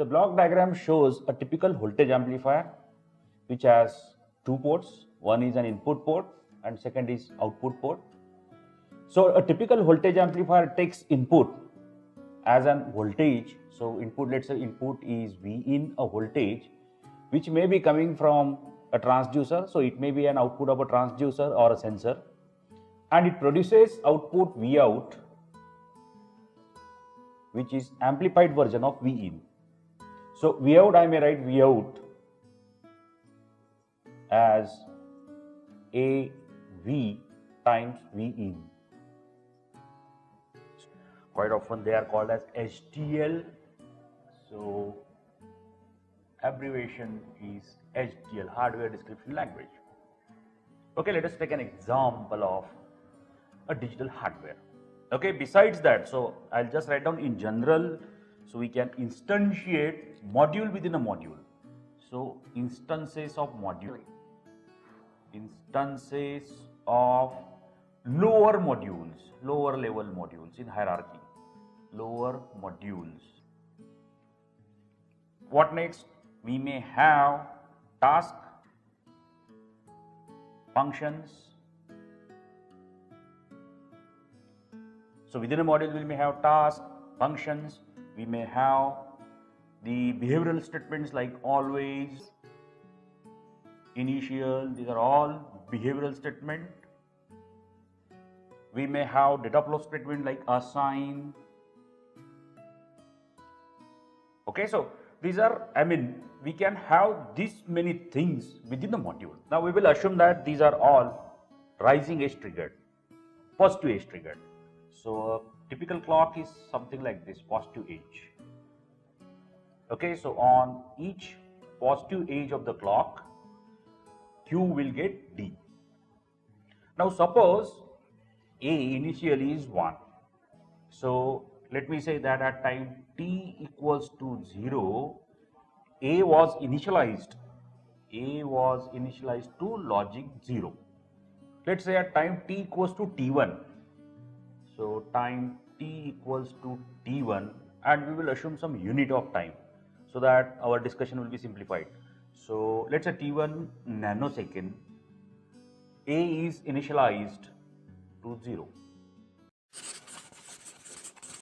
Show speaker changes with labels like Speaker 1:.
Speaker 1: The block diagram shows a typical voltage amplifier which has two ports. One is an input port and second is output port. So a typical voltage amplifier takes input as an voltage. So input, let's say input is V in, a voltage which may be coming from a transducer. So it may be an output of a transducer or a sensor, and it produces output V out, which is amplified version of V in. So V out, I may write V out as AV times V in. Quite often they are called as HDL. So abbreviation is HDL, hardware description language. Okay, let us take an example of a digital hardware. Okay, besides that, so I'll just write down in general, so we can instantiate module within a module. So instances of module, instances of lower modules, lower level modules in hierarchy, lower modules. What next? We may have task, functions. So within a module we may have task, functions, we may have the behavioral statements like always, initial, these are all behavioral statement. We may have data flow statement like assign. Okay, so these are, we can have this many things within the module. Now we will assume that these are all rising edge triggered, positive edge triggered. So a typical clock is something like this, positive edge. Okay, so on each positive edge of the clock, Q will get D. Now suppose A initially is 1. So let me say that at time t equals to 0, A was initialized to logic 0. Let's say at time t equals to t1. So time t equals to t1, and we will assume some unit of time so that our discussion will be simplified. So let's say t1 nanosecond, A is initialized to 0.